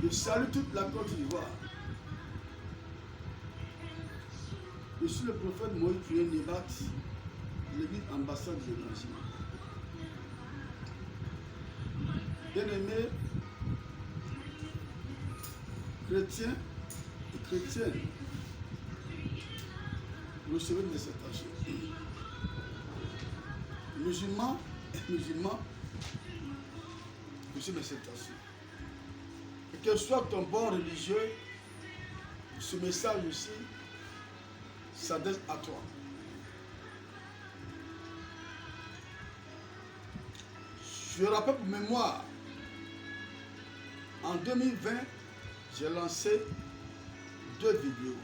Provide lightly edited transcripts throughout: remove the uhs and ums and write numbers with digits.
Je salue toute la Côte d'Ivoire. Je suis le prophète Moïse Prié Nebat, l'église ambassade de l'Évangile. Bien-aimés, chrétiens et chrétiennes, recevez mes salutations. Musulmans et musulmans, recevez mes salutations. Et quel soit ton bord religieux, ce message aussi s'adresse à toi. Je rappelle pour mémoire, en 2020, j'ai lancé 2 vidéos.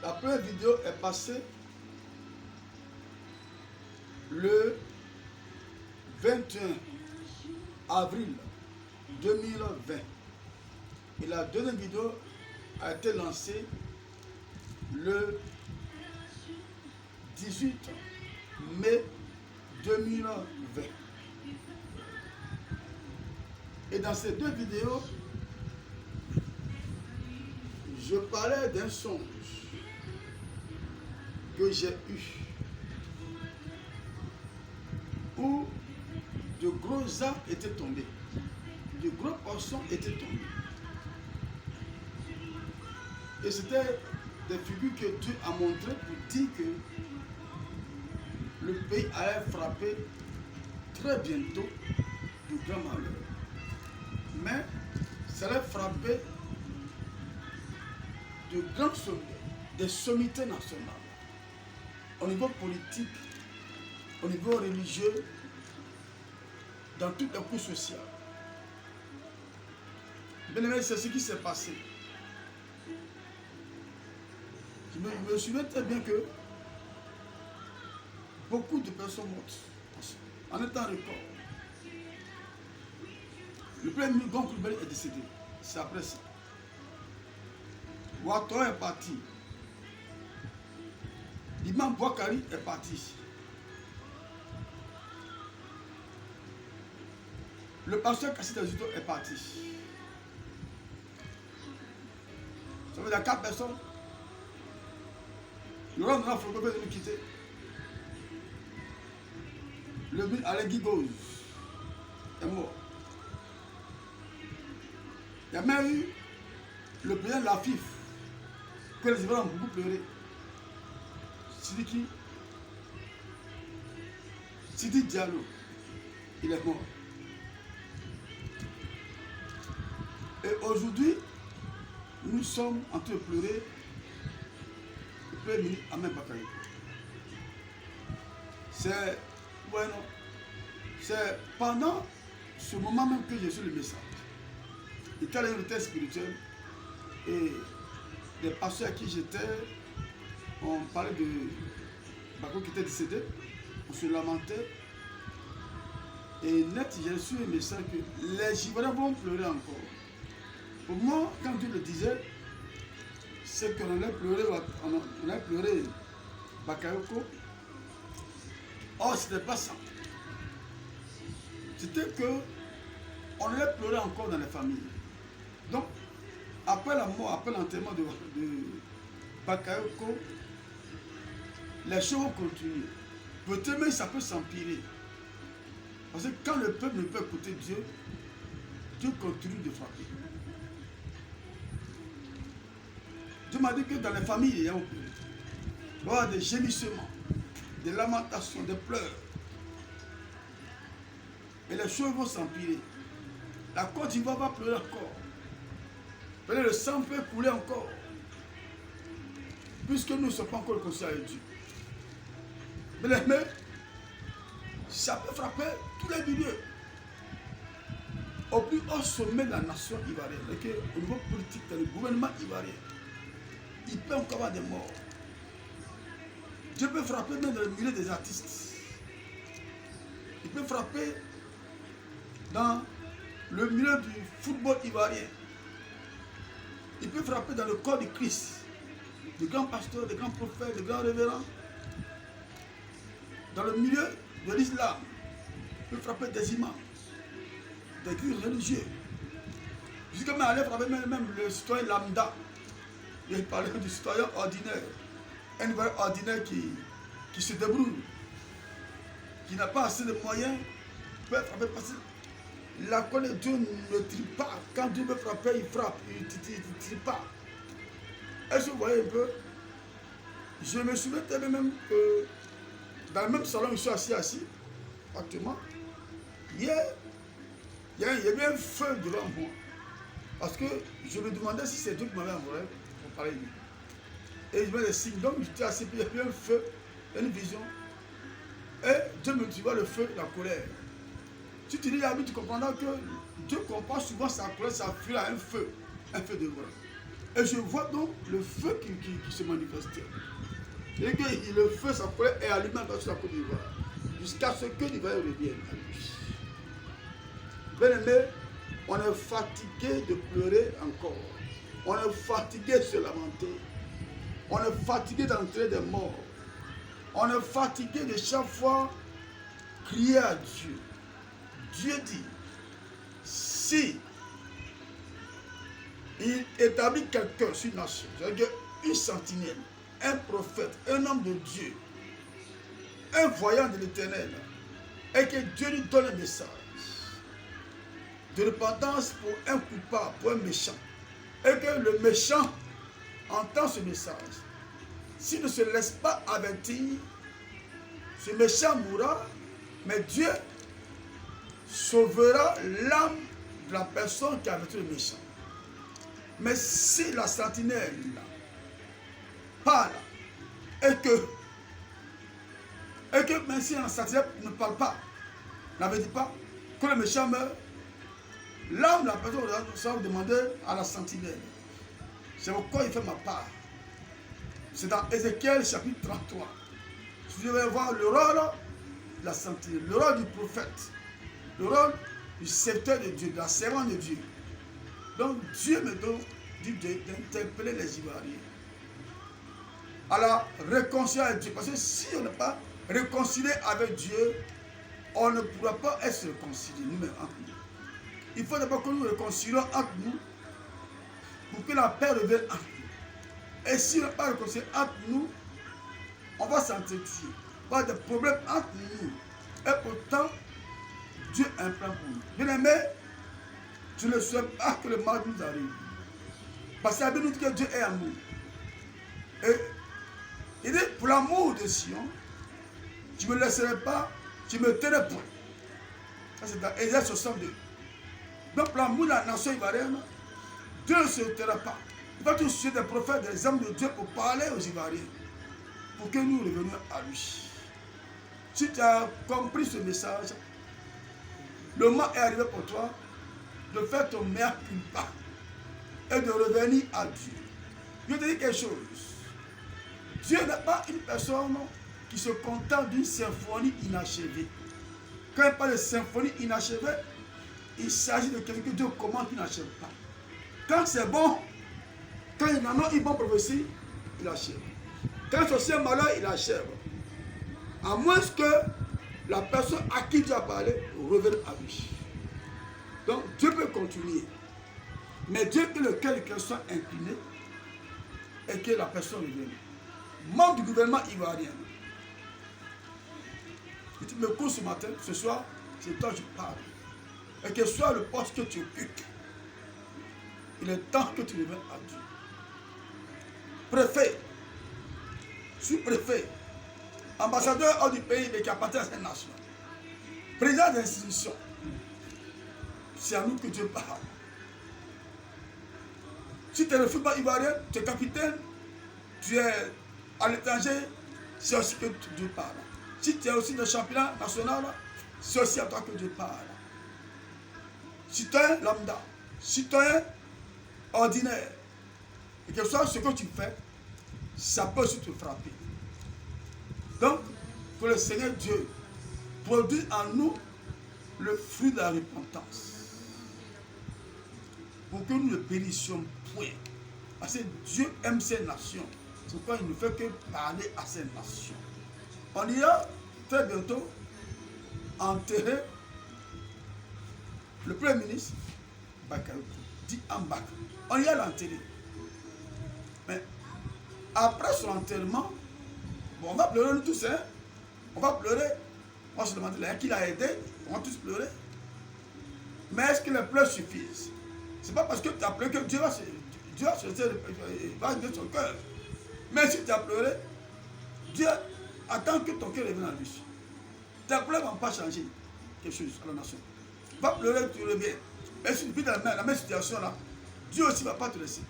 La première vidéo est passée le 21 avril 2020. Et la deuxième vidéo a été lancée le 18 mai 2020. Et dans ces 2 vidéos, je parlais d'un songe que j'ai eu, où de gros arbres étaient tombés, de gros poissons étaient tombés. Et c'était des figures que Dieu a montrées pour dire que le pays allait frapper très bientôt de grands malheurs. Mais ça allait frapper de grands sommets, des sommités nationales, au niveau politique, au niveau religieux, dans toutes les couches sociales. Bien aimé, c'est ce qui s'est passé. Je me souviens très bien que beaucoup de personnes mortes en un temps record. Le premier ministre Gon Coulibaly est décédé. C'est après ça. Ouattara est parti. L'imam Bouakari est parti. Le pasteur Kassita Zito est parti. Ça veut dire 4 personnes. Le roi Nana Floko vient de nous quitter. Le ministre Alain Guigoz est mort. Il y a même eu le président Lafif, que les Ivoiriens ont beaucoup pleuré. Sidi Diallo, il est mort. Et aujourd'hui, nous sommes en train de pleurer le premier ministre Ahmed Bakayoko. C'est pendant ce moment même que j'ai reçu le message. Il était allé au test spirituel et les pasteurs à qui j'étais, on parlait de Bako qui était décédé, on se lamentait. Et net, j'ai reçu un message que les Ivoiriens vont pleurer encore. Pour moi, quand Dieu le disait, c'est qu'on allait pleurer Bakayoko. Or, ce n'était pas ça. C'était que on allait pleurer encore dans les familles. Donc, après la mort, après l'enterrement de Bakayoko, les choses vont continuer. Peut-être même ça peut s'empirer. Parce que quand le peuple ne peut écouter Dieu, Dieu continue de frapper. Dieu m'a dit que dans les familles, il y a des gémissements, des lamentations, des pleurs. Et les choses vont s'empirer. La Côte d'Ivoire va pleurer encore. Peut-être le sang peut couler encore. Puisque nous ne sommes pas encore réconciliés avec Dieu. Mais ça peut frapper tous les milieux. Au plus haut sommet de la nation ivoirienne, au niveau politique, dans le gouvernement ivoirien, il peut encore avoir des morts. Dieu peut frapper même dans le milieu des artistes. Il peut frapper dans le milieu du football ivoirien. Il peut frapper dans le corps du Christ, des grands pasteurs, des grands prophètes, des grands révérends. Dans le milieu de l'islam, il peut frapper des imams, des guides religieux. Jusqu'à même aller frapper même le citoyen lambda. Il parlait du citoyen ordinaire. Un Ivoirien ordinaire qui se débrouille, qui n'a pas assez de moyens, peut frapper parce que la colère de Dieu ne trie pas. Quand Dieu veut frapper, il frappe, il ne trie pas. Est-ce que vous voyez un peu? Je me souviens tellement même que dans le même salon où je suis assis actuellement, hier, il y avait un feu devant moi. Parce que je me demandais si c'est Dieu qui m'avait envoyé pour parler de lui. Et je me des signes. Donc j'étais assis, puis il y avait un feu, une vision. Et Dieu me dit, vois le feu, la colère. Si tu lis la Bible, tu comprendras que Dieu compare souvent sa colère, sa furie à un feu de voix. Et je vois donc le feu qui se manifestait. Et que le feu, sa colère, est allumé sur la Côte d'Ivoire. Jusqu'à ce que l'Ivoire revienne à lui. Bien aimé, on est fatigué de pleurer encore. On est fatigué de se lamenter. On est fatigué d'entrer des morts. On est fatigué de chaque fois crier à Dieu. Dieu dit, si il établit quelqu'un sur une nation, c'est-à-dire une sentinelle, un prophète, un homme de Dieu, un voyant de l'Éternel, et que Dieu lui donne un message de repentance pour un coupable, pour un méchant, et que le méchant entend ce message, s'il ne se laisse pas avertir, ce méchant mourra, mais Dieu sauvera l'âme de la personne qui a averti le méchant. Mais si la sentinelle parle et que même si la sentinelle ne parle pas, n'avertit pas, que le méchant meurt, l'âme de la personne va demander à la sentinelle. C'est pourquoi il fait ma part. C'est dans Ézéchiel chapitre 33. Si vous devez voir le rôle de la sentinelle, le rôle du prophète, le rôle du serviteur de Dieu, de la servante de Dieu. Donc Dieu me donne d'interpeller les Ivoiriens à la réconciliation avec Dieu. Parce que si on n'est pas réconcilié avec Dieu, on ne pourra pas être réconcilié nous-mêmes entre nous. Il faut d'abord que nous réconcilions entre nous pour que la paix revienne entre nous. Et si on n'est pas réconcilié entre nous, on va s'entretuer. On va avoir des problèmes entre nous. Et pourtant, Dieu a un plan pour nous. Bien aimé, je ne souhaite pas que le mal nous arrive. Parce que la Bible nous dit que Dieu est amour. Et il dit, pour l'amour de Sion, je ne me laisserai pas, je me tairai point. Ça c'est dans Ésaïe 62. Donc pour l'amour de la nation ivoirienne, Dieu ne se taira pas. Il va tous suivre des prophètes, des hommes de Dieu pour parler aux Ivoiriens. Pour que nous revenions à lui. Si tu as compris ce message, le moment est arrivé pour toi de faire ton mea culpa et de revenir à Dieu. Je te dis quelque chose. Dieu n'est pas une personne qui se contente d'une symphonie inachevée. Quand il parle de symphonie inachevée, il s'agit de quelque chose que Dieu commande qui n'achève pas. Quand c'est bon, quand il en a une bonne prophétie, il achève. Quand c'est aussi un malheur, il achève. À moins que la personne à qui Dieu a parlé revienne à lui. Donc Dieu peut continuer. Mais Dieu que le cœur de quelqu'un soit incliné et que la personne revienne. Membre du gouvernement ivoirien. Tu me cours ce matin, ce soir, c'est toi que je parle. Et que soit le poste que tu occupes, il est temps que tu reviennes à Dieu. Préfet, sous-préfet, ambassadeur hors du pays, mais qui appartient à cette nation. Président d'institution. C'est à nous que Dieu parle. Si tu es le football ivoirien, tu es capitaine, tu es à l'étranger, c'est aussi que Dieu parle. Si tu es aussi le championnat national, c'est aussi à toi que Dieu parle. Citoyen lambda, citoyen ordinaire, et que ce soit ce que tu fais, ça peut aussi te frapper. Donc, que le Seigneur Dieu produise en nous le fruit de la repentance. Pour que nous ne périssions point. Parce que Dieu aime ces nations. C'est pourquoi il ne fait que parler à ces nations. On ira très bientôt enterrer le Premier ministre Bakayoko. dit en bas. On y a l'enterré. Mais après son enterrement, bon, on va pleurer nous tous, hein. On va pleurer. On se demande qui l'a aidé, on va tous pleurer. Mais est-ce que les pleurs suffisent? Ce n'est pas parce que tu as pleuré que Dieu va aider son cœur. Mais si tu as pleuré, Dieu attend que ton cœur revienne à lui. Tes pleurs ne vont pas changer quelque chose à la nation. Va pleurer, tu reviens. Mais si tu vis dans la même situation là, Dieu aussi ne va pas te laisser.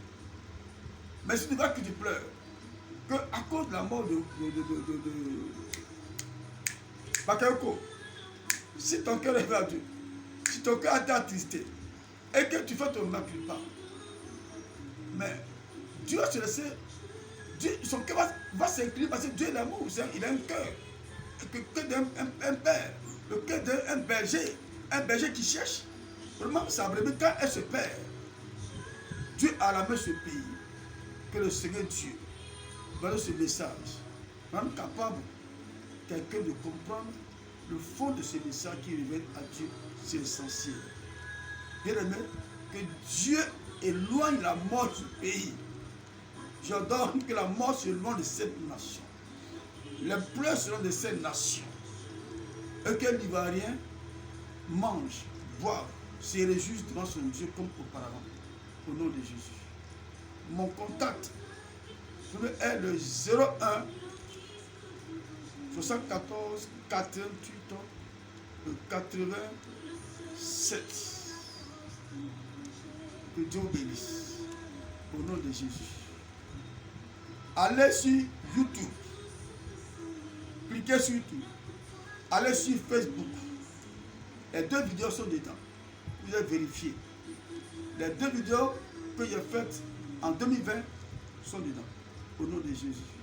Mais si tu vois que tu pleures, que à cause de la mort de Bakayoko, si ton cœur est vers Dieu, si ton cœur a été attristé, et que tu fais ton miracle pas, mais Dieu va se laisser, Dieu, son cœur va s'incliner parce que Dieu est l'amour, il a un cœur, un père, le cœur d'un berger qui cherche vraiment sa brebis quand elle se perd. Dieu a la main ce pays, que le Seigneur Dieu va donner ce message, rendre capable quelqu'un de comprendre le fond de ce message qui révèle à Dieu, c'est essentiel. Bien aimé, que Dieu éloigne la mort du pays. J'ordonne que la mort s'éloigne de cette nation. Les pleurs seront de cette nation. Et que l'Ivoirien mange, boive, se réjouisse devant son Dieu comme auparavant. Au nom de Jésus. Mon contact est le 01 74 88 87. Que Dieu bénisse. Au nom de Jésus. Allez sur YouTube. Cliquez sur YouTube. Allez sur Facebook. Les 2 vidéos sont dedans. Vous allez vérifier. Les 2 vidéos que j'ai faites en 2020 sont dedans. Au nom de Jésus.